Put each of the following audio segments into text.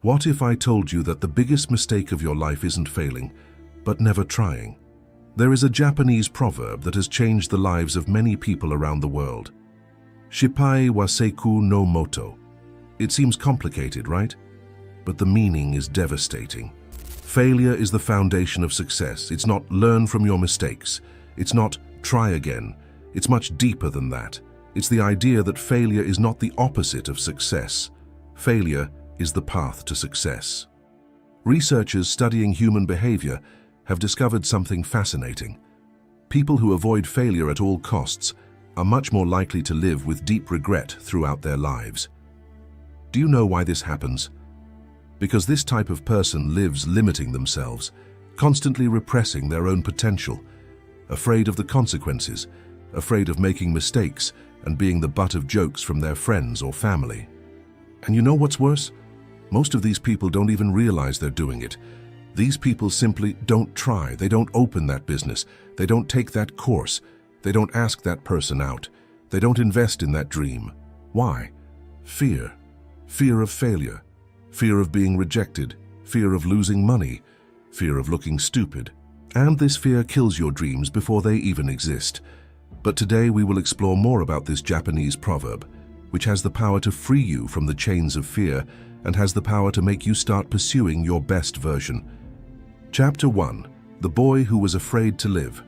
What if I told you that the biggest mistake of your life isn't failing, but never trying? There is a Japanese proverb that has changed the lives of many people around the world. Shippai wa Seikou no Moto. It seems complicated, right? But the meaning is devastating. Failure is the foundation of success. It's not learn from your mistakes. It's not try again. It's much deeper than that. It's the idea that failure is not the opposite of success. Failure is the path to success. Researchers studying human behavior have discovered something fascinating. People who avoid failure at all costs are much more likely to live with deep regret throughout their lives. Do you know why this happens? Because this type of person lives limiting themselves, constantly repressing their own potential, afraid of the consequences, afraid of making mistakes and being the butt of jokes from their friends or family. And you know what's worse? Most of these people don't even realize they're doing it. These people simply don't try. They don't open that business. They don't take that course. They don't ask that person out. They don't invest in that dream. Why? Fear. Fear of failure. Fear of being rejected. Fear of losing money. Fear of looking stupid. And this fear kills your dreams before they even exist. But today we will explore more about this Japanese proverb, which has the power to free you from the chains of fear and has the power to make you start pursuing your best version. Chapter 1. The Boy Who Was Afraid to Live.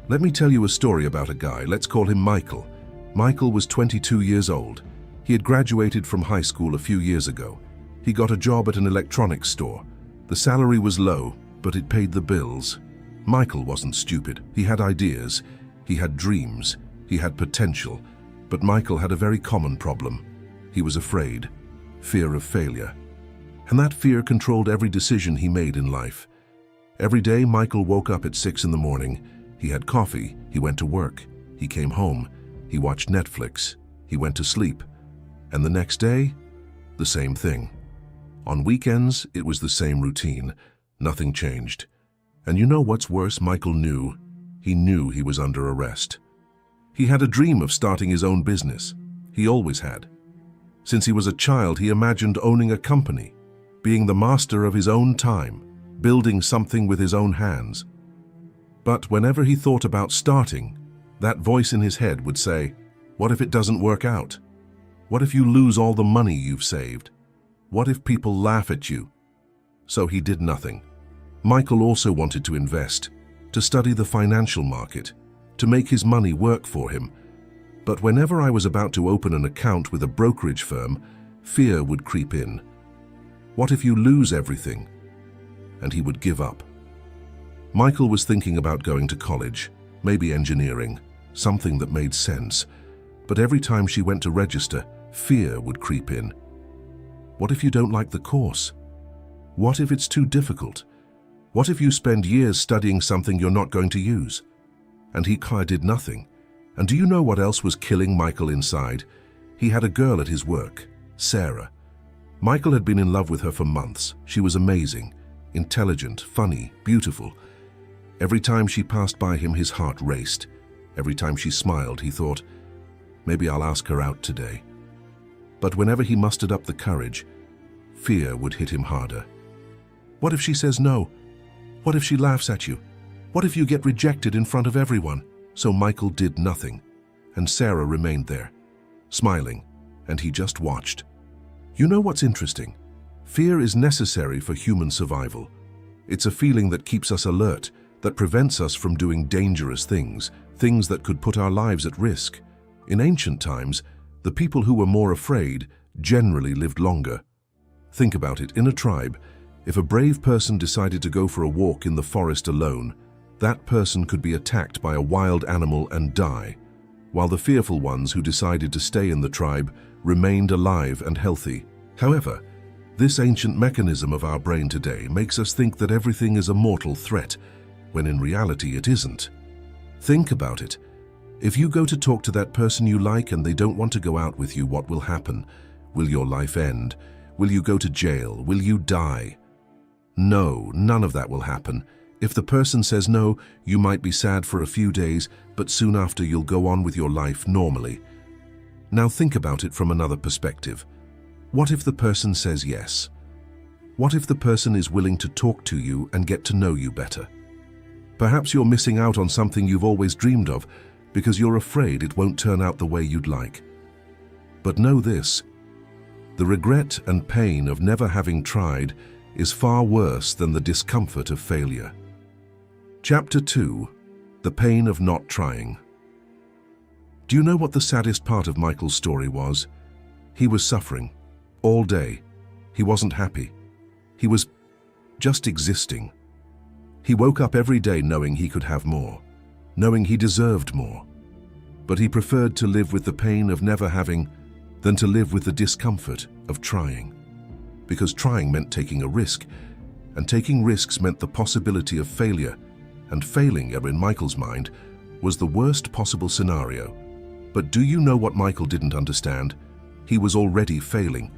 Let me tell you a story about a guy. Let's call him Michael. Michael was 22 years old. He had graduated from high school a few years ago. He got a job at an electronics store. The salary was low, but it paid the bills. Michael wasn't stupid. He had ideas. He had dreams. He had potential. But Michael had a very common problem. He was afraid. Fear of failure. And that fear controlled every decision he made in life. Every day, Michael woke up at 6 in the morning. He had coffee. He went to work. He came home. He watched Netflix. He went to sleep. And the next day, the same thing. On weekends, it was the same routine. Nothing changed. And you know what's worse? Michael knew. He knew he was under arrest. He had a dream of starting his own business. He always had. Since he was a child, he imagined owning a company, being the master of his own time, building something with his own hands. But whenever he thought about starting, that voice in his head would say, "What if it doesn't work out? What if you lose all the money you've saved? What if people laugh at you?" So he did nothing. Michael also wanted to invest, to study the financial market, to make his money work for him. But whenever I was about to open an account with a brokerage firm, fear would creep in. What if you lose everything? And he would give up. Michael was thinking about going to college, maybe engineering, something that made sense. But every time she went to register, fear would creep in. What if you don't like the course? What if it's too difficult? What if you spend years studying something you're not going to use? And he did nothing. And do you know what else was killing Michael inside? He had a girl at his work, Sarah. Michael had been in love with her for months. She was amazing, intelligent, funny, beautiful. Every time she passed by him, his heart raced. Every time she smiled, he thought, maybe I'll ask her out today. But whenever he mustered up the courage, fear would hit him harder. What if she says no? What if she laughs at you? What if you get rejected in front of everyone? So Michael did nothing, and Sarah remained there, smiling, and he just watched. You know what's interesting? Fear is necessary for human survival. It's a feeling that keeps us alert, that prevents us from doing dangerous things, things that could put our lives at risk. In ancient times, the people who were more afraid generally lived longer. Think about it. In a tribe, if a brave person decided to go for a walk in the forest alone, that person could be attacked by a wild animal and die, while the fearful ones who decided to stay in the tribe remained alive and healthy. However, this ancient mechanism of our brain today makes us think that everything is a mortal threat, when in reality it isn't. Think about it. If you go to talk to that person you like and they don't want to go out with you, what will happen? Will your life end? Will you go to jail? Will you die? No, none of that will happen. If the person says no, you might be sad for a few days, but soon after you'll go on with your life normally. Now think about it from another perspective. What if the person says yes? What if the person is willing to talk to you and get to know you better? Perhaps you're missing out on something you've always dreamed of because you're afraid it won't turn out the way you'd like. But know this: the regret and pain of never having tried is far worse than the discomfort of failure. Chapter 2: The Pain of Not Trying. Do you know what the saddest part of Michael's story was? He was suffering all day. He wasn't happy. He was just existing. He woke up every day knowing he could have more, knowing he deserved more. But he preferred to live with the pain of never having than to live with the discomfort of trying. Because trying meant taking a risk, and taking risks meant the possibility of failure, and failing, in Michael's mind, was the worst possible scenario. But do you know what Michael didn't understand? He was already failing.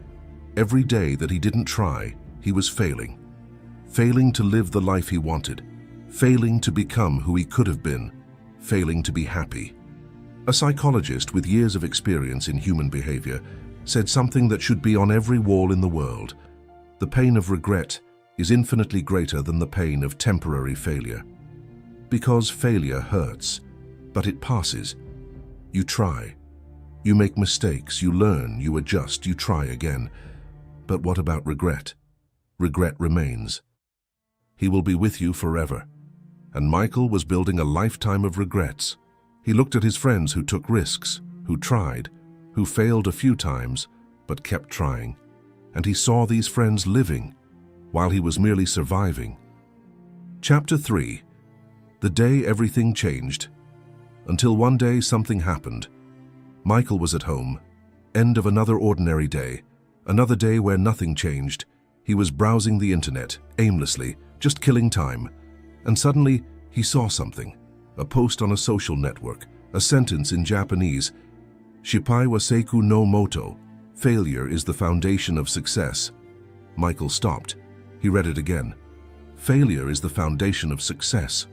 Every day that he didn't try, he was failing. Failing to live the life he wanted, failing to become who he could have been, failing to be happy. A psychologist with years of experience in human behavior said something that should be on every wall in the world. The pain of regret is infinitely greater than the pain of temporary failure. Because failure hurts, but it passes. You try. You make mistakes, you learn, you adjust, you try again. But what about regret? Regret remains. He will be with you forever. And Michael was building a lifetime of regrets. He looked at his friends who took risks, who tried, who failed a few times, but kept trying. And he saw these friends living, while he was merely surviving. Chapter 3: The Day Everything Changed. Until one day something happened. Michael was at home. End of another ordinary day. Another day where nothing changed. He was browsing the internet, aimlessly, just killing time. And suddenly, he saw something. A post on a social network, a sentence in Japanese. Shippai wa Seikou no Moto. Failure is the foundation of success. Michael stopped. He read it again. Failure is the foundation of success.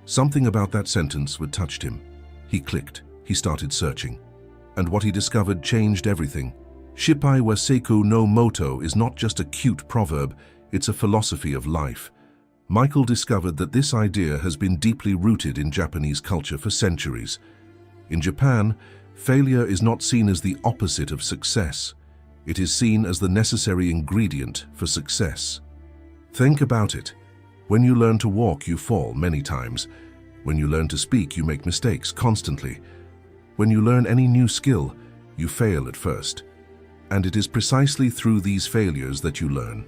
Something about that sentence had touched him. He clicked. He started searching. And what he discovered changed everything. Shippai wa Seikou no Moto is not just a cute proverb, it's a philosophy of life. Michael discovered that this idea has been deeply rooted in Japanese culture for centuries. In Japan, failure is not seen as the opposite of success. It is seen as the necessary ingredient for success. Think about it. When you learn to walk, you fall many times. When you learn to speak, you make mistakes constantly. When you learn any new skill, you fail at first. And it is precisely through these failures that you learn.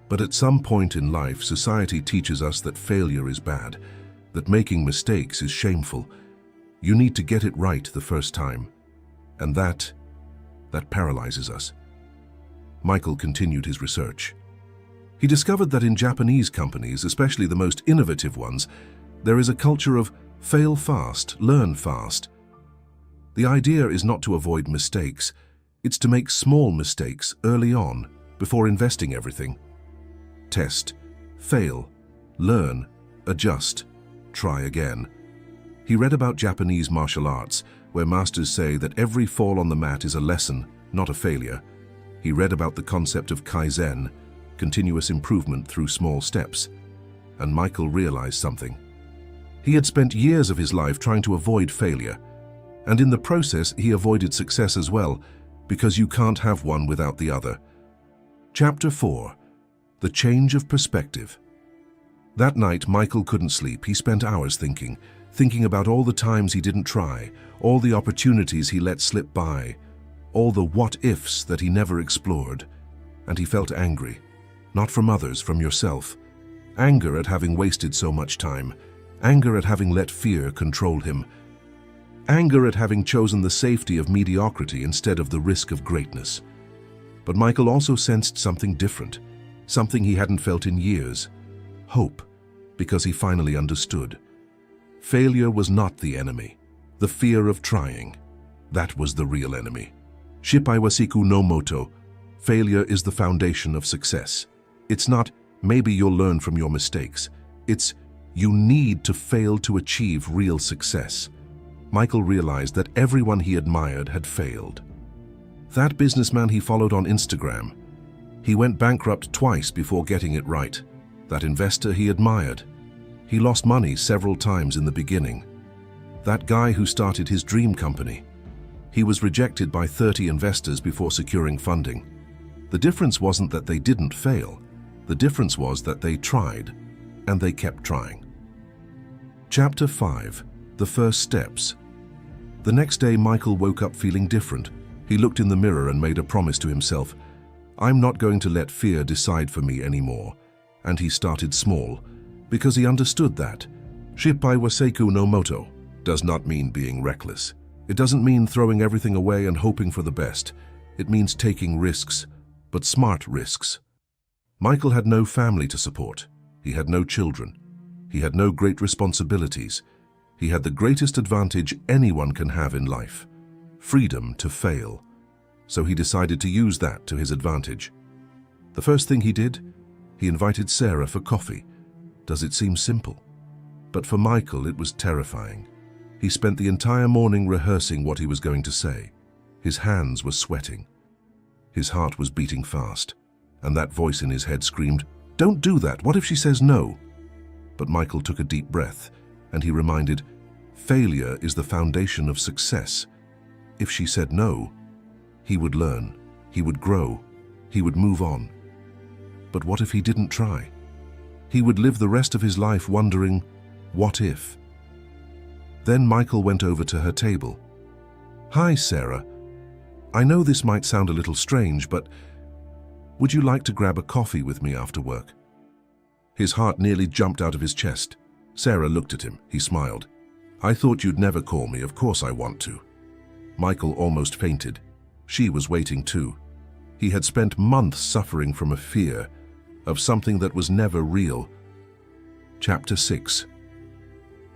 But at some point in life, society teaches us that failure is bad, that making mistakes is shameful. You need to get it right the first time. And that paralyzes us. Michael continued his research. He discovered that in Japanese companies, especially the most innovative ones, there is a culture of fail fast, learn fast. The idea is not to avoid mistakes. It's to make small mistakes early on, before investing everything. Test, fail, learn, adjust, try again. He read about Japanese martial arts, where masters say that every fall on the mat is a lesson, not a failure. He read about the concept of kaizen, continuous improvement through small steps. And Michael realized something. He had spent years of his life trying to avoid failure. And in the process, he avoided success as well, because you can't have one without the other. Chapter 4: The Change of Perspective. That night, Michael couldn't sleep. He spent hours thinking about all the times he didn't try, all the opportunities he let slip by, all the what-ifs that he never explored. And he felt angry, not from others, from yourself. Anger at having wasted so much time, anger at having let fear control him, anger at having chosen the safety of mediocrity instead of the risk of greatness. But Michael also sensed something different, something he hadn't felt in years: hope, because he finally understood. Failure was not the enemy. The fear of trying, that was the real enemy. Shippai wa Seikou no Moto. Failure is the foundation of success. It's not, maybe you'll learn from your mistakes. It's, you need to fail to achieve real success. Michael realized that everyone he admired had failed. That businessman he followed on Instagram, He went bankrupt twice before getting it right. That investor he admired. He lost money several times in the beginning. That guy who started his dream company. He was rejected by 30 investors before securing funding. The difference wasn't that they didn't fail. The difference was that they tried, and they kept trying. Chapter 5. The First Steps. The next day, Michael woke up feeling different. He looked in the mirror and made a promise to himself. I'm not going to let fear decide for me anymore. And he started small, because he understood that Shippai wa Seikou no Moto does not mean being reckless. It doesn't mean throwing everything away and hoping for the best. It means taking risks, but smart risks. Michael had no family to support. He had no children. He had no great responsibilities. He had the greatest advantage anyone can have in life: freedom to fail. So he decided to use that to his advantage. The first thing he did, he invited Sarah for coffee. Does it seem simple? But for Michael, it was terrifying. He spent the entire morning rehearsing what he was going to say. His hands were sweating. His heart was beating fast, and that voice in his head screamed, "Don't do that, what if she says no?" But Michael took a deep breath, and he reminded, failure is the foundation of success. If she said no, he would learn, he would grow, he would move on. But what if he didn't try? He would live the rest of his life wondering, what if? Then Michael went over to her table. "Hi, Sarah. I know this might sound a little strange, but would you like to grab a coffee with me after work?" His heart nearly jumped out of his chest. Sarah looked at him. He smiled. "I thought you'd never call me. Of course I want to." Michael almost fainted. She was waiting too. He had spent months suffering from a fear of something that was never real. Chapter 6.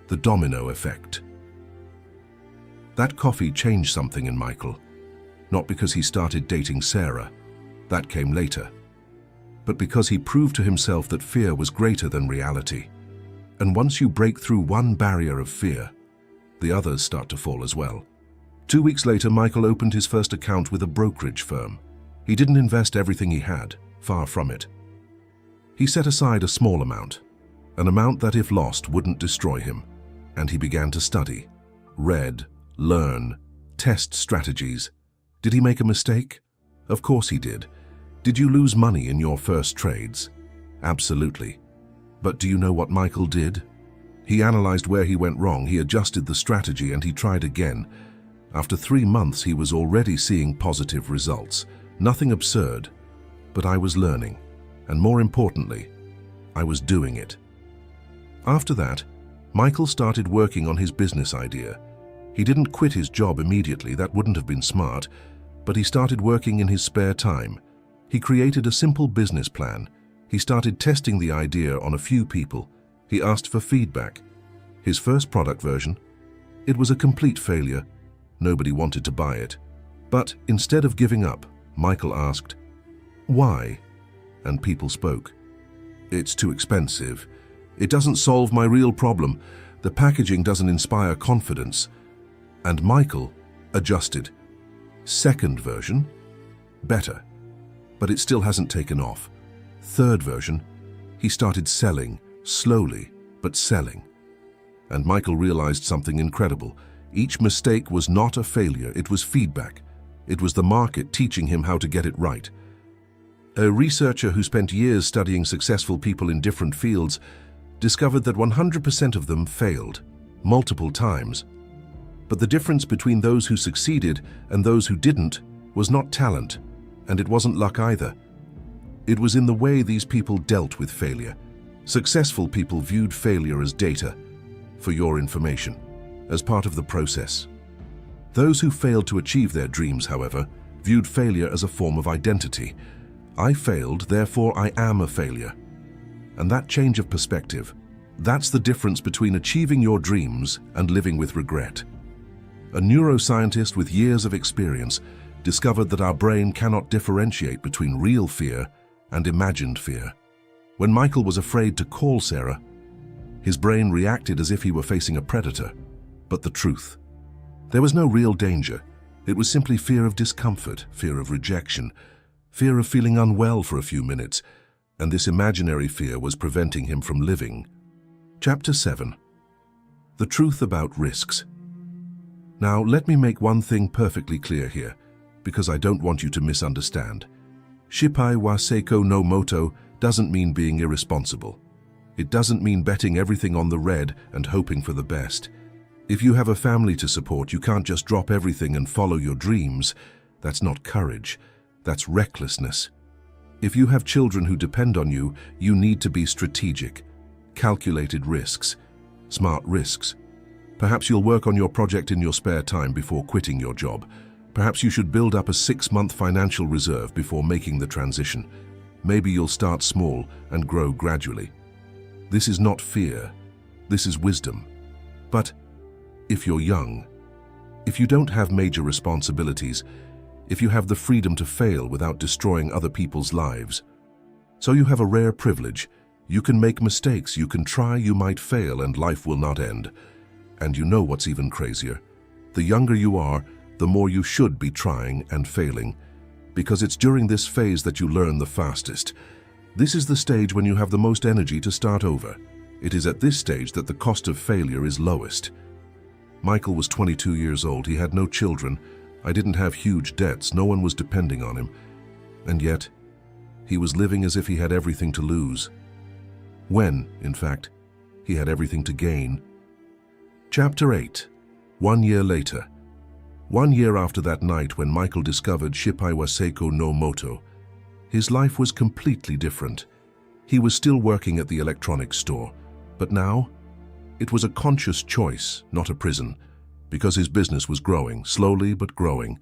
The Domino Effect. That coffee changed something in Michael. Not because he started dating Sarah. That came later. But because he proved to himself that fear was greater than reality. And once you break through one barrier of fear, the others start to fall as well. 2 weeks later, Michael opened his first account with a brokerage firm. He didn't invest everything he had, far from it. He set aside a small amount, an amount that if lost wouldn't destroy him, and he began to study, read, learn, test strategies. Did he make a mistake? Of course he did. Did you lose money in your first trades? Absolutely. But do you know what Michael did? He analyzed where he went wrong, he adjusted the strategy, and he tried again. After 3 months, he was already seeing positive results. Nothing absurd, but I was learning. And more importantly, I was doing it. After that, Michael started working on his business idea. He didn't quit his job immediately, that wouldn't have been smart, but he started working in his spare time. He created a simple business plan. He started testing the idea on a few people. He asked for feedback. His first product version, it was a complete failure. Nobody wanted to buy it. But instead of giving up, Michael asked, "Why?" And people spoke. "It's too expensive. It doesn't solve my real problem. The packaging doesn't inspire confidence." And Michael adjusted. Second version, better. But it still hasn't taken off. Third version, he started selling, slowly, but selling. And Michael realized something incredible. Each mistake was not a failure, it was feedback. It was the market teaching him how to get it right. A researcher who spent years studying successful people in different fields discovered that 100% of them failed, multiple times. But the difference between those who succeeded and those who didn't was not talent, and it wasn't luck either. It was in the way these people dealt with failure. Successful people viewed failure as data, for your information, as part of the process. Those who failed to achieve their dreams, however, viewed failure as a form of identity. I failed, therefore I am a failure. And that change of perspective, that's the difference between achieving your dreams and living with regret. A neuroscientist with years of experience discovered that our brain cannot differentiate between real fear and imagined fear. When Michael was afraid to call Sarah, his brain reacted as if he were facing a predator. But the truth, there was no real danger. It was simply fear of discomfort, fear of rejection. fear of feeling unwell for a few minutes, and this imaginary fear was preventing him from living. Chapter 7. The Truth About Risks. Now, let me make one thing perfectly clear here, because I don't want you to misunderstand. Shippai wa Seikou no Moto doesn't mean being irresponsible. It doesn't mean betting everything on the red and hoping for the best. If you have a family to support, you can't just drop everything and follow your dreams. That's not courage. That's recklessness. If you have children who depend on you, you need to be strategic. Calculated risks. Smart risks. Perhaps you'll work on your project in your spare time before quitting your job. Perhaps you should build up a 6-month financial reserve before making the transition. Maybe you'll start small and grow gradually. This is not fear. This is wisdom. But if you're young, if you don't have major responsibilities, if you have the freedom to fail without destroying other people's lives, so you have a rare privilege. You can make mistakes, you can try, you might fail, and life will not end. And you know what's even crazier? The younger you are, the more you should be trying and failing, because it's during this phase that you learn the fastest. This is the stage when you have the most energy to start over. It is at this stage that the cost of failure is lowest. Michael was 22 years old. He had no children. I didn't have huge debts. No one was depending on him. And yet, he was living as if he had everything to lose. When, in fact, he had everything to gain. Chapter 8. 1 year later. 1 year after that night when Michael discovered Shippai wa Seikou no Moto, his life was completely different. He was still working at the electronics store, but now it was a conscious choice, not a prison, because his business was growing, slowly but growing.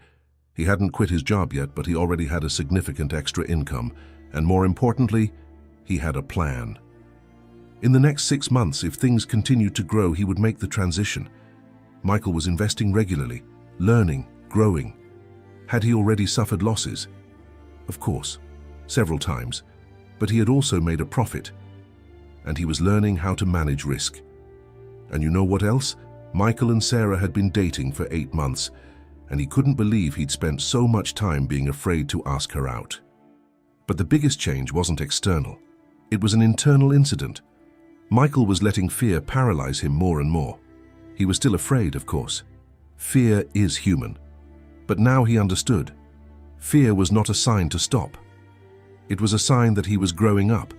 He hadn't quit his job yet, but he already had a significant extra income, and more importantly, he had a plan. In the next 6 months, if things continued to grow, he would make the transition. Michael was investing regularly, learning, growing. Had he already suffered losses? Of course, several times, but he had also made a profit, and he was learning how to manage risk. And you know what else? Michael and Sarah had been dating for 8 months, and he couldn't believe he'd spent so much time being afraid to ask her out. But the biggest change wasn't external. It was an internal incident. Michael was letting fear paralyze him more and more. He was still afraid, of course. Fear is human. But now he understood. Fear was not a sign to stop. It was a sign that he was growing up.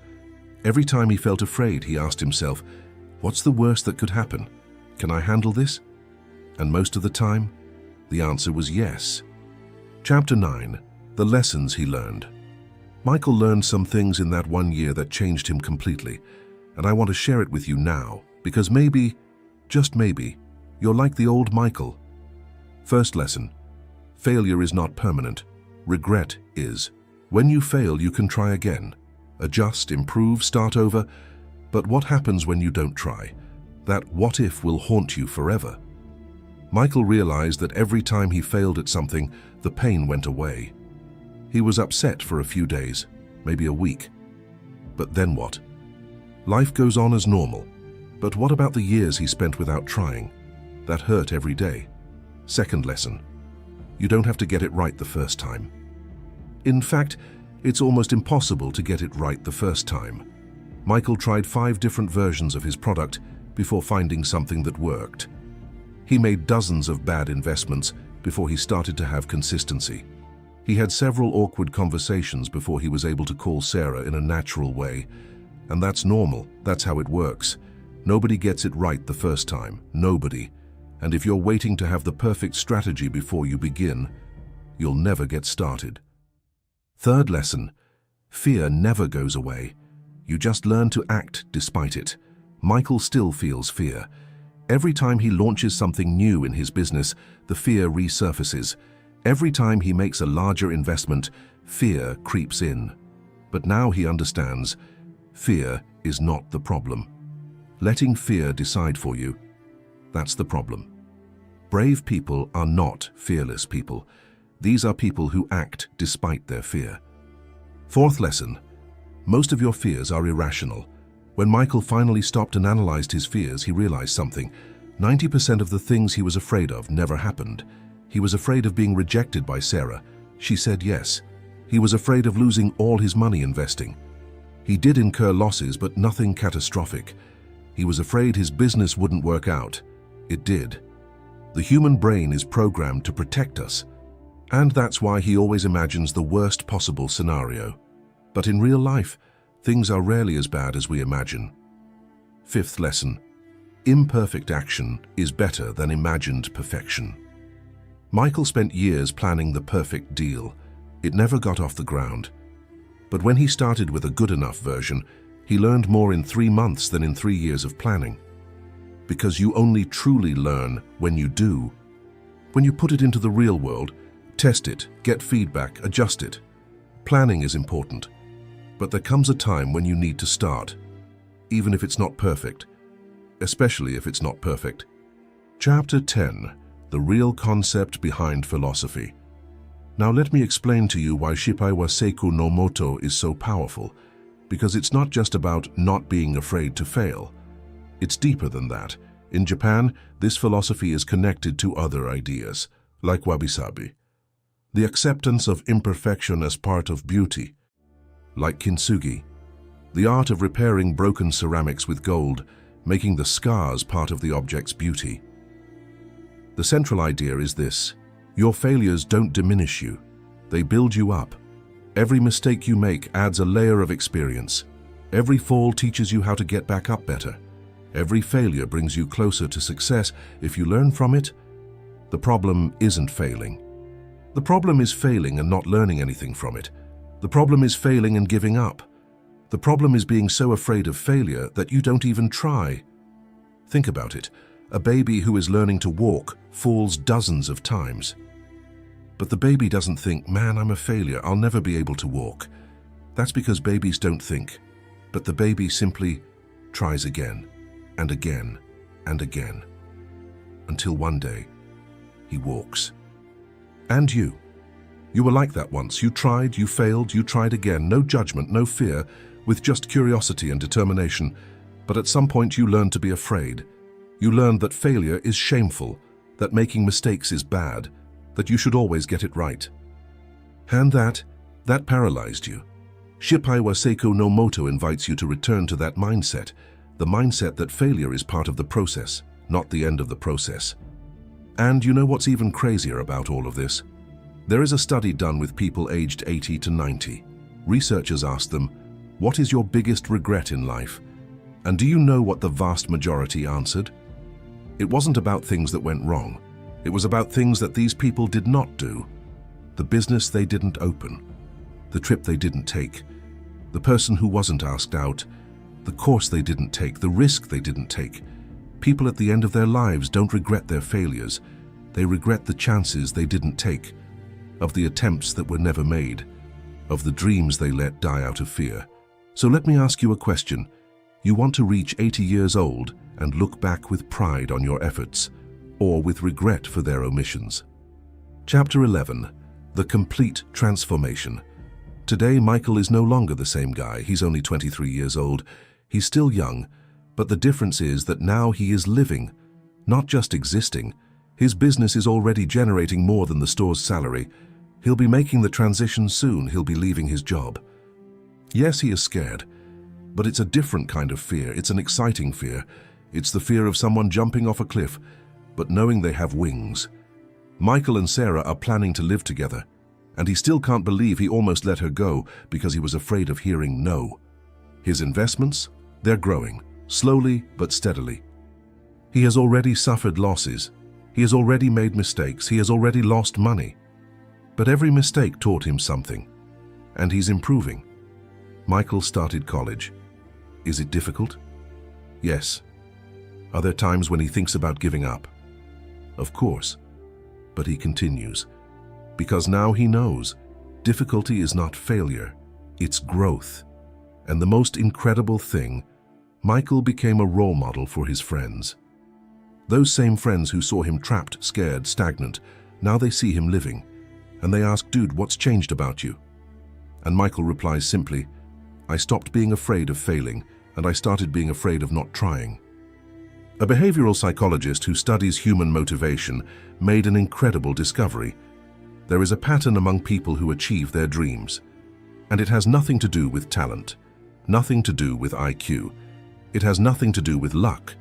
Every time he felt afraid, he asked himself, what's the worst that could happen? Can I handle this? And most of the time, the answer was yes. Chapter 9. The Lessons He Learned. Michael learned some things in that 1 year that changed him completely, and I want to share it with you now, because maybe, just maybe, you're like the old Michael. First lesson: failure is not permanent. Regret is. When you fail, you can try again. Adjust, improve, start over. But what happens when you don't try? That what if will haunt you forever. Michael realized that every time he failed at something, the pain went away. He was upset for a few days, maybe a week. But then what? Life goes on as normal. But what about the years he spent without trying? That hurt every day. Second lesson: you don't have to get it right the first time. In fact, it's almost impossible to get it right the first time. Michael tried 5 different versions of his product before finding something that worked. He made dozens of bad investments before he started to have consistency. He had several awkward conversations before he was able to call Sarah in a natural way. And that's normal. That's how it works. Nobody gets it right the first time. Nobody. And if you're waiting to have the perfect strategy before you begin, you'll never get started. Third lesson: fear never goes away. You just learn to act despite it. Michael still feels fear. Every time he launches something new in his business, the fear resurfaces. Every time he makes a larger investment, fear creeps in. But now he understands, fear is not the problem. Letting fear decide for you, that's the problem. Brave people are not fearless people. These are people who act despite their fear. Fourth lesson: most of your fears are irrational. When Michael finally stopped and analyzed his fears, he realized something. 90% of the things he was afraid of never happened. He was afraid of being rejected by Sarah. She said yes. He was afraid of losing all his money investing. He did incur losses, but nothing catastrophic. He was afraid his business wouldn't work out. It did. The human brain is programmed to protect us, and that's why he always imagines the worst possible scenario. But in real life, things are rarely as bad as we imagine. Fifth lesson: imperfect action is better than imagined perfection. Michael spent years planning the perfect deal. It never got off the ground. But when he started with a good enough version, he learned more in 3 months than in 3 years of planning. Because you only truly learn when you do. When you put it into the real world, test it, get feedback, adjust it. Planning is important, but there comes a time when you need to start, even if it's not perfect, especially if it's not perfect. Chapter 10: The Real Concept Behind Philosophy. Now let me explain to you why Shippai wa Seikou no Moto is so powerful, because it's not just about not being afraid to fail. It's deeper than that. In Japan, this philosophy is connected to other ideas, like wabi-sabi. The acceptance of imperfection as part of beauty, like kintsugi. The art of repairing broken ceramics with gold, making the scars part of the object's beauty. The central idea is this: your failures don't diminish you, they build you up. Every mistake you make adds a layer of experience. Every fall teaches you how to get back up better. Every failure brings you closer to success if you learn from it. The problem isn't failing. The problem is failing and not learning anything from it. The problem is failing and giving up. The problem is being so afraid of failure that you don't even try. Think about it. A baby who is learning to walk falls dozens of times. But the baby doesn't think, "Man, I'm a failure, I'll never be able to walk." That's because babies don't think. But the baby simply tries again, and again, and again, until one day, he walks. And you were like that once. You tried, you failed, you tried again. No judgment, no fear, with just curiosity and determination. But at some point you learned to be afraid. You learned that failure is shameful, that making mistakes is bad, that you should always get it right. And that paralyzed you. Shippai wa Seikou no Moto invites you to return to that mindset, the mindset that failure is part of the process, not the end of the process. And you know what's even crazier about all of this? There is a study done with people aged 80 to 90. Researchers asked them, "What is your biggest regret in life?" And do you know what the vast majority answered? It wasn't about things that went wrong. It was about things that these people did not do. The business they didn't open, the trip they didn't take, the person who wasn't asked out, the course they didn't take, the risk they didn't take. People at the end of their lives don't regret their failures. They regret the chances they didn't take, of the attempts that were never made, of the dreams they let die out of fear. So let me ask you a question. You want to reach 80 years old and look back with pride on your efforts, or with regret for their omissions? Chapter 11: The Complete Transformation. Today, Michael is no longer the same guy. He's only 23 years old. He's still young, but the difference is that now he is living, not just existing. His business is already generating more than the store's salary. He'll be making the transition soon. He'll be leaving his job. Yes, he is scared, but it's a different kind of fear. It's an exciting fear. It's the fear of someone jumping off a cliff, but knowing they have wings. Michael and Sarah are planning to live together, and he still can't believe he almost let her go because he was afraid of hearing no. His investments, they're growing, slowly but steadily. He has already suffered losses. He has already made mistakes. He has already lost money. But every mistake taught him something, and he's improving. Michael started college. Is it difficult? Yes. Are there times when he thinks about giving up? Of course. But he continues, because now he knows difficulty is not failure, it's growth. And the most incredible thing, Michael became a role model for his friends. Those same friends who saw him trapped, scared, stagnant, now they see him living, and they ask, "Dude, what's changed about you?" And Michael replies simply, "I stopped being afraid of failing, and I started being afraid of not trying." A behavioral psychologist who studies human motivation made an incredible discovery. There is a pattern among people who achieve their dreams. And it has nothing to do with talent, nothing to do with IQ. It has nothing to do with luck.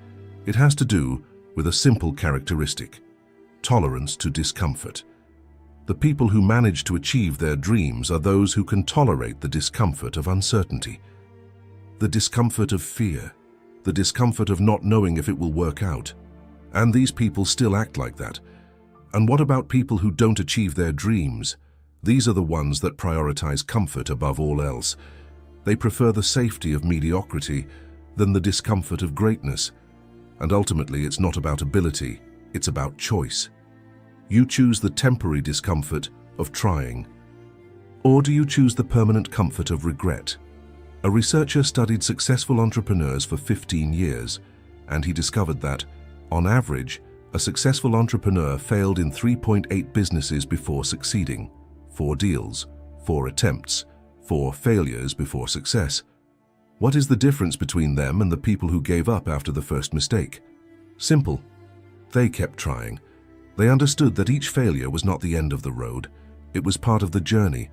It has to do with a simple characteristic: tolerance to discomfort. The people who manage to achieve their dreams are those who can tolerate the discomfort of uncertainty, the discomfort of fear, the discomfort of not knowing if it will work out. And these people still act like that. And what about people who don't achieve their dreams? These are the ones that prioritize comfort above all else. They prefer the safety of mediocrity than the discomfort of greatness. And ultimately, it's not about ability, it's about choice. You choose the temporary discomfort of trying, or do you choose the permanent comfort of regret? A researcher studied successful entrepreneurs for 15 years, and he discovered that, on average, a successful entrepreneur failed in 3.8 businesses before succeeding, 4 deals, 4 attempts, 4 failures before success. What is the difference between them and the people who gave up after the first mistake? Simple. They kept trying. They understood that each failure was not the end of the road. It was part of the journey.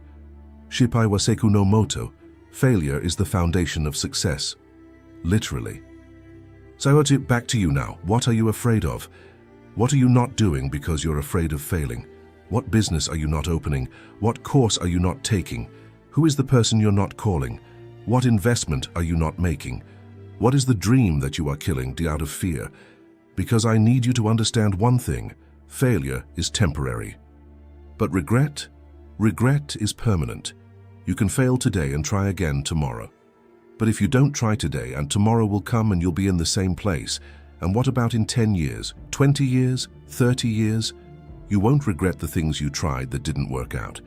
Shippai wa Seikou no Moto. Failure is the foundation of success. Literally. So back to you now. What are you afraid of? What are you not doing because you're afraid of failing? What business are you not opening? What course are you not taking? Who is the person you're not calling? What investment are you not making? What is the dream that you are killing out of fear? Because I need you to understand one thing: failure is temporary. But regret? Regret is permanent. You can fail today and try again tomorrow. But if you don't try today, and tomorrow will come and you'll be in the same place, and what about in 10 years, 20 years, 30 years? You won't regret the things you tried that didn't work out.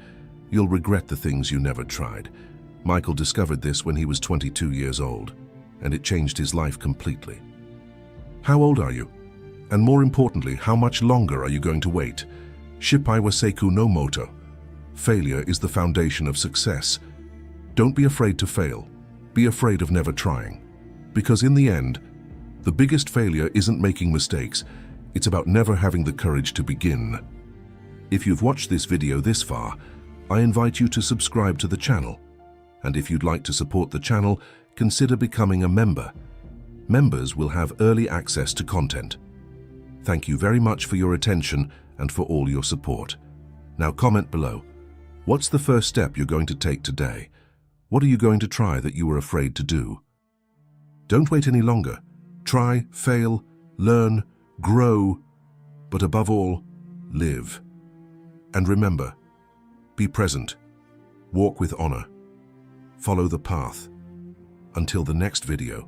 You'll regret the things you never tried. Michael discovered this when he was 22 years old, and it changed his life completely. How old are you? And more importantly, how much longer are you going to wait? Shippai wa Seikou no Moto. Failure is the foundation of success. Don't be afraid to fail. Be afraid of never trying. Because in the end, the biggest failure isn't making mistakes. It's about never having the courage to begin. If you've watched this video this far, I invite you to subscribe to the channel. And if you'd like to support the channel, consider becoming a member. Members will have early access to content. Thank you very much for your attention and for all your support. Now comment below. What's the first step you're going to take today? What are you going to try that you were afraid to do? Don't wait any longer. Try, fail, learn, grow, but above all, live. And remember, be present, walk with honor, follow the path. Until the next video.